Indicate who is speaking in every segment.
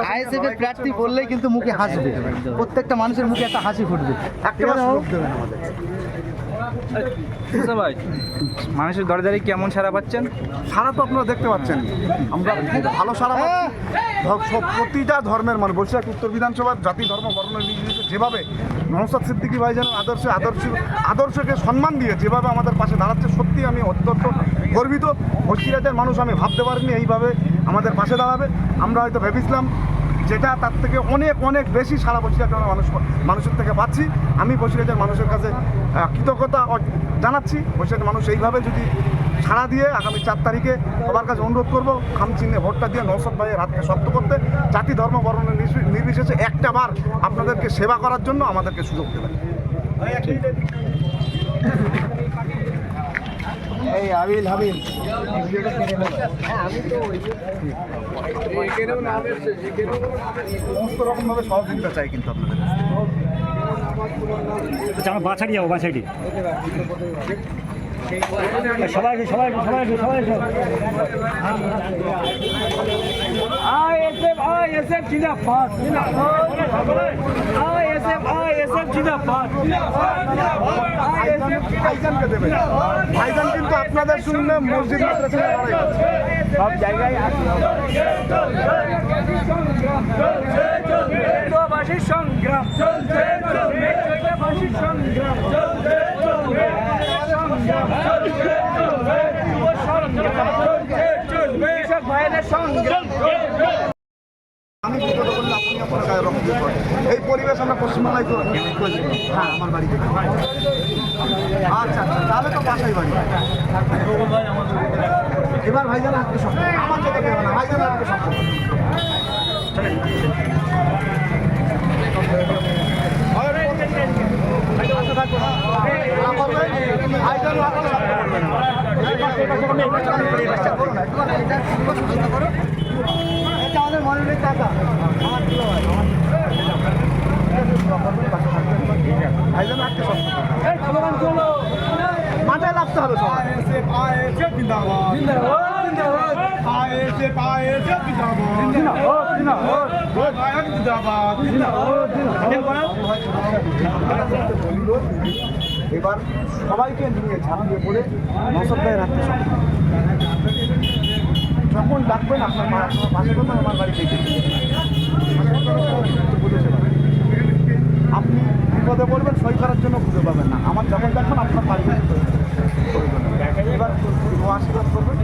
Speaker 1: ISF এর প্রার্থী বললেই কিন্তু মুখে হাসবে, প্রত্যেকটা মানুষের মুখে একটা হাসি ফুটবে।
Speaker 2: একটা সুযোগ দেবেন আমাদের।
Speaker 3: ভাই মানুষের দরে দাঁড়িয়ে কেমন সাড়া পাচ্ছেন?
Speaker 2: সারা তো আপনারা দেখতে পাচ্ছেন, আমরা খুব ভালো সারা পাচ্ছি। সব প্রতিটা ধর্মের মানুষ বসিরহাট উত্তর বিধানসভার জাতি ধর্ম বর্ণ নির্বিশেষে যেভাবে নওশাদ সিদ্দিকী ভাই যেন আদর্শকে সম্মান দিয়ে যেভাবে আমাদের পাশে দাঁড়াচ্ছে, সত্যি আমি অত্যন্ত গর্বিত। বসিরহাটের মানুষ আমি ভাবতে পারিনি এইভাবে আমাদের পাশে দাঁড়াবে। আমরা হয়তো ভেবেছিলাম যেটা তার থেকে অনেক অনেক বেশি সারা বসিরহাটের মানুষের থেকে পাচ্ছি। আমি বসিরহাটের মানুষের কাছে কৃতজ্ঞতা জানাচ্ছি। বসিরহাটের মানুষ এইভাবে যদি সাড়া দিয়ে আগামী 4 তারিখে সবার কাছে অনুরোধ করবো খাম চিহ্নে ভোটটা দিয়ে নওশাদ ভাইয়ের হাতকে শক্ত করতে, জাতি ধর্ম বর্ণ নির্বিশেষে একটা বার আপনাদেরকে সেবা করার জন্য আমাদেরকে সুযোগ দেবেন।
Speaker 1: এই হাবিল
Speaker 2: সমস্ত রকমভাবে সহযোগিতা চাই কিন্তু আপনাদের।
Speaker 4: আচ্ছা, আমরা বাছাড়ি যাবো, বাছাড়ি সবাইকে আইএসএফ জিন্দাবাদ, আইএসএফ জিন্দাবাদ।
Speaker 2: ভাইজানকে দেবেন, ভাইজান কিন্তু আপনাদের শুনলে মসজিদ মাদ্রাসায় লড়াই করছে।
Speaker 1: সব জায়গায়
Speaker 4: সংগ্রাম চলছে, সংগ্রাম চলছে,
Speaker 2: আমি বিপদ করলে আপনি আপনার গায়ে রক্ত দিয়ে পড়েন। এই পরিবেশ আমরা পশ্চিমবাংলায় তো হ্যাঁ আমার বাড়ি থেকে। আচ্ছা তাহলে তো বাসাই বাড়ি। এবার ভাইজান হাতকে শক্ত, আমার যেতে দেবে না, ভাইজান হাতকে শক্ত।
Speaker 1: আমাদের মনের টাকা আমার প্রিয় ভাই,
Speaker 2: ভাইজান হাতকে শক্ত, মাথায় লাগতে হবে সবাই। এবার সবাইকে নিয়ে ঝাঁপিয়ে পড়ে নওশাদ ভাইয়ের হাতকে শক্ত। যখন ডাকবেন আপনার পাশে কথা আমার বাড়ি দেখে আপনি বিপদে পড়বেন, সই করার জন্য খুঁজে পাবেন না। আমার যখন দেখবেন আপনার বাড়ি এবার আশীর্বাদ করবেন।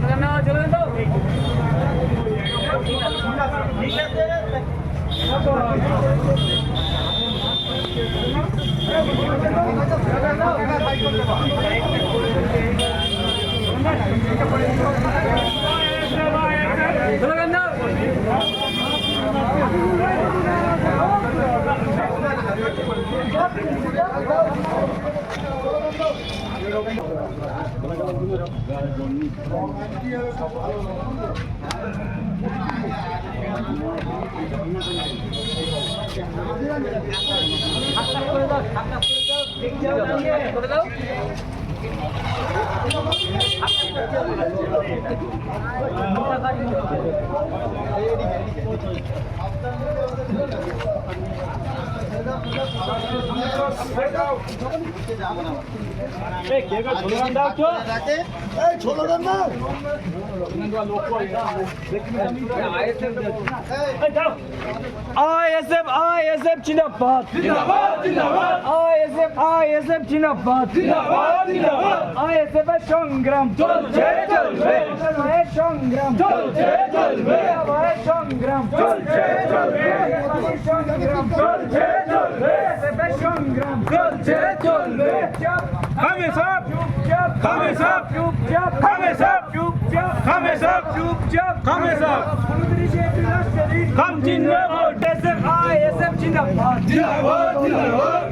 Speaker 4: আইএসএফ জিন্দাবাদ, আইএসএফ জিন্দাবাদ, আইএসএফ এর সংগ্রাম চলছে, সংগ্রাম চলছে, সংগ্রাম চলছে, সংগ্রাম চলছে, সংগ্রাম চলছে, চলবে। খামে সব চুপচাপ, খামে সব চুপচাপ, খামে সব চুপচাপ, খামে সব চুপচাপ, খামে সব খাম চিহ্নে ভোট। আইএসএফ জিন্দাবাদ,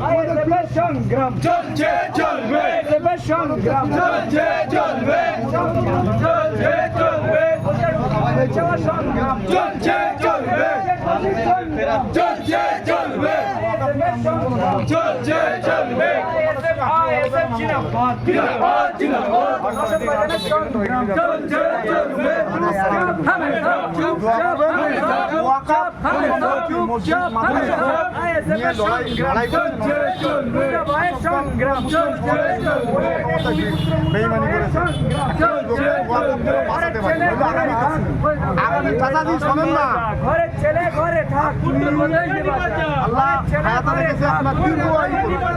Speaker 4: আইএসএফ এর সংগ্রাম চলছে, চলবে, আইএসএফ এর সংগ্রাম চলছে, চলবে, চলছে, চলবে, সংগ্রাম চলছে, চলবে, চলছে, চলবে, চলছে, চলবে, আইএসএফ জিন্দাবাদ জিন্দাবাদ জিন্দাবাদ আজাদের সংগ্রাম চলছে চলবে
Speaker 2: দোয়া করবেন ওয়াকাফ মসজিদ মাদ্রাসা নিয়ে লড়াই
Speaker 4: চলছে চলবে সংগ্রাম চলছে চলবে
Speaker 2: বেঈমানি করেছে আগামী চাচাজি শোনেন না
Speaker 4: ঘরে ছেলে ঘরে থাক
Speaker 2: আল্লাহ হায়াতে রেখেছে আপনার দীর্ঘ আয়ু করুন।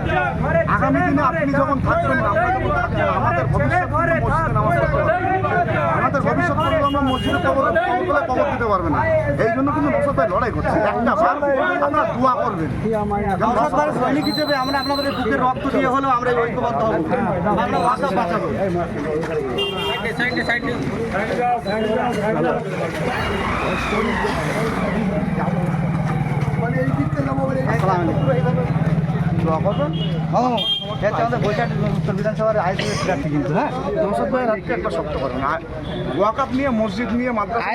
Speaker 2: আগামী দিনে আপনি যখন থাকবেন না, আমরা যখন থাকবো না, আমাদের ভবিষ্যৎ মসজিদে নামাজ পড়তে পারবে না। আমাদের ভবিষ্যৎ প্রজন্ম আমরা মসজিদে কবর দিতে পারবে না। এই জন্য কিন্তু নওশাদ ভাই লড়াই করছে। একটা বার আপনারা দোয়া করবেন।
Speaker 1: নওশাদ ভাইয়ের সৈনিক হিসেবে আমরা আপনাদের বুকের রক্ত দিয়ে হলেও আমরা ঐক্যবদ্ধ হব, আমরা ভাষা বাঁচাবো।
Speaker 2: দোয়া করবেন।
Speaker 1: হ্যাঁ, এটা আমাদের বৈশাখ উত্তর বিধানসভার আইসি প্রার্থী কিন্তু, হ্যাঁ।
Speaker 2: নওশাদ ভাইয়ের হাতকে একটা শক্ত করবেন। আর ওয়াকাফ নিয়ে মসজিদ নিয়ে মাদ্রাসা